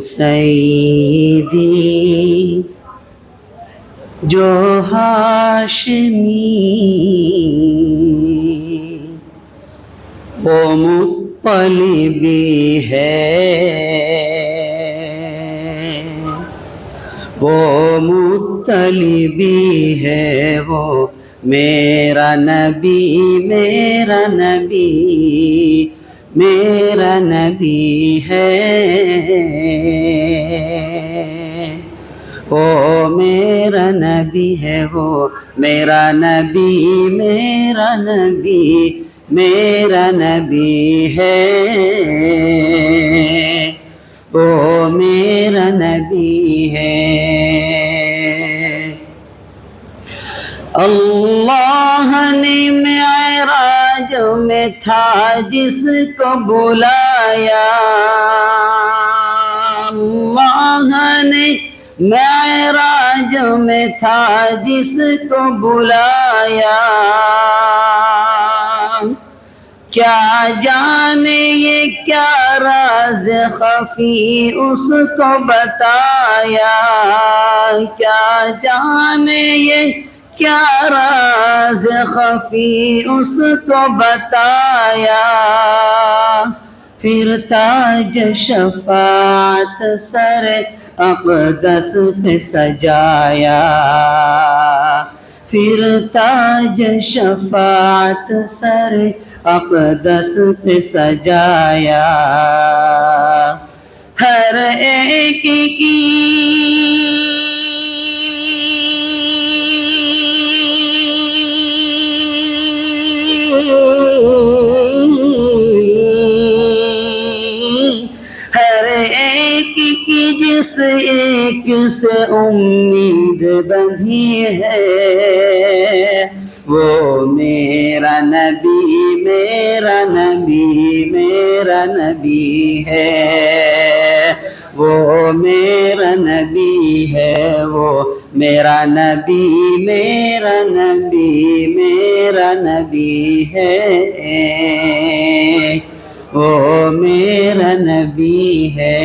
سیدی جو ہاشمی وہ مطلبی ہے، وہ مطلبی ہے، وہ میرا نبی، میرا نبی، میرا نبی ہے، وہ میرا نبی ہے، وہ میرا نبی، میرا نبی، میرا نبی ہے، وہ میرا نبی ہے۔ اللہ نے معراج میں تھا جس کو بلایا، اللہ نے معراج میں تھا جس کو بلایا، کیا جانے یہ کیا راز خفی اس کو بتایا، کیا جانے یہ کیا راز خفی اس کو بتایا، پھر تاج شفاعت سر اقدس پہ سجایا، پھر تاج شفاعت سر اقدس پہ سجایا، ہر ایک کی ہر ایک کی جس ایک سے امید بندھی ہے، وہ میرا نبی، میرا نبی، میرا نبی ہے، وہ میرا نبی ہے، وہ میرا نبی، میرا نبی، میرا نبی ہے، وہ میرا نبی ہے۔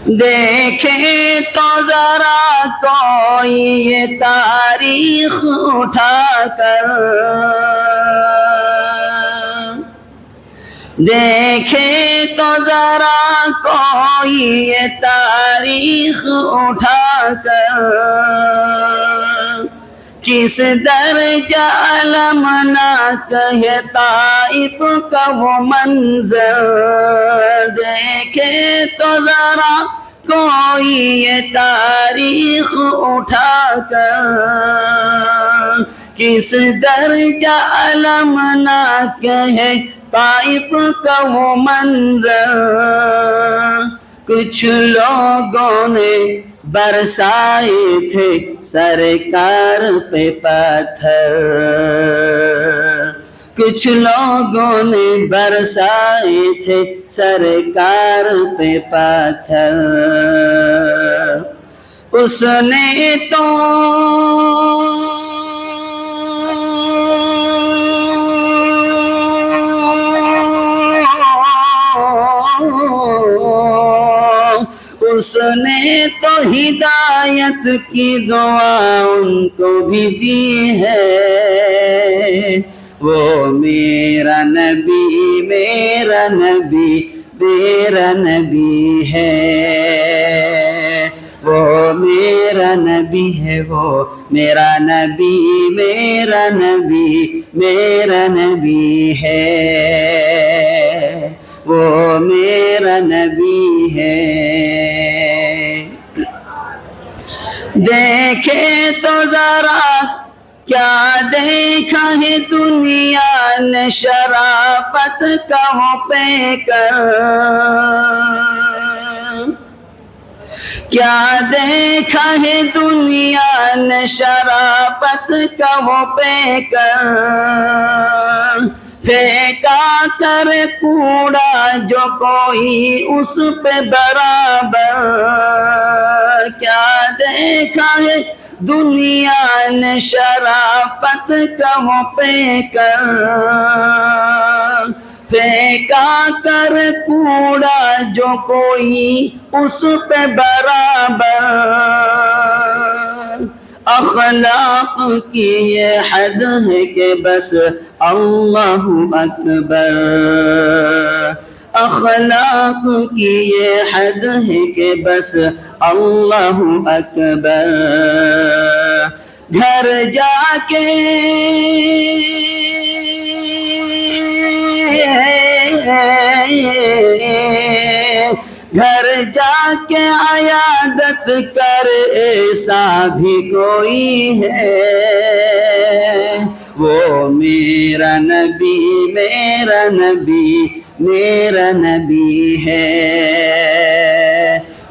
دیکھے تو ذرا کوئی یہ تاریخ اٹھا کر، دیکھے تو ذرا کوئی یہ تاریخ اٹھا کر، کس درجہ المناک ہے طائف کا وہ منظر، دیکھے تو ذرا کوئی یہ تاریخ اٹھا کر، کس درجہ المناک ہے طائف کا وہ منظر، کچھ لوگوں نے برسائے تھے سرکار پہ پتھر، کچھ لوگوں نے برسائے تھے سرکار پہ پتھر، اس نے تو اس نے تو ہدایت کی دعا ان کو بھی دی ہے، وہ میرا نبی، میرا نبی، میرا نبی ہے، وہ میرا نبی ہے، وہ میرا نبی، میرا نبی، میرا نبی ہے، وہ میرا نبی ہے۔ دیکھے تو ذرا کیا دیکھا ہے دنیا نے شرافت کا وہ پیکر، کیا دیکھا ہے دنیا نے شرافت کا وہ پیکر، پھینکا کر کوڑا جو کوئی اس پہ برابر، کیا دیکھا ہے دنیا نے شرافت کا وہ پیکر، پھینکا کر کوڑا جو کوئی اس پہ برابر اخلاق کی یہ حد ہے کہ بس اللہ اکبر اخلاق کی یہ حد ہے کہ بس اللہ اکبر گھر جا کے گھر جا کے عیادت کر ایسا بھی کوئی ہے وہ میرا نبی میرا نبی میرا نبی ہے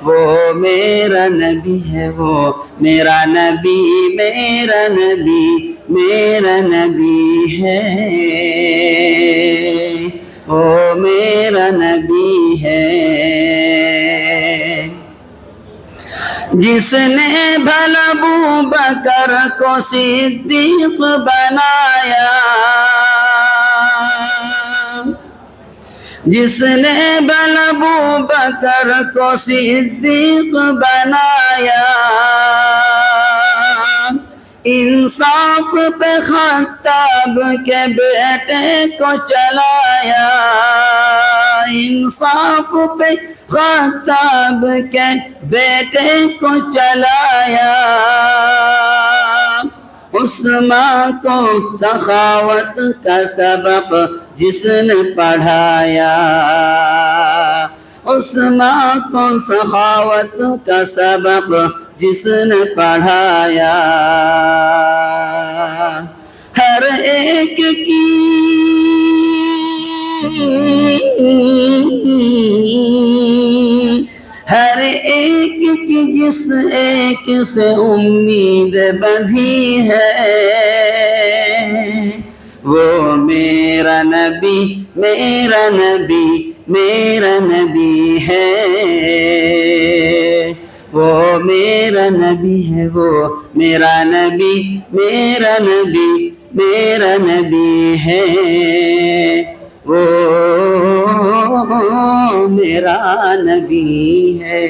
وہ میرا نبی ہے وہ میرا نبی میرا نبی میرا نبی ہے وہ میرا نبی ہے جس نے بھلا ابوبکر کو صدیق بنایا جس نے بھلا ابوبکر کو صدیق بنایا انصاف پہ خطاب کے بیٹے کو چلایا انصاف پہ خطاب کے بیٹے کو چلایا عثمان کو سخاوت کا سبق جس نے پڑھایا عثمان کو سخاوت کا سبق جس نے پڑھایا ہر ایک کی ہر ایک کی جس ایک سے امید بندھی ہے وہ میرا نبی میرا نبی میرا نبی ہے وہ میرا نبی ہے وہ میرا نبی میرا نبی میرا نبی ہے وہ میرا نبی ہے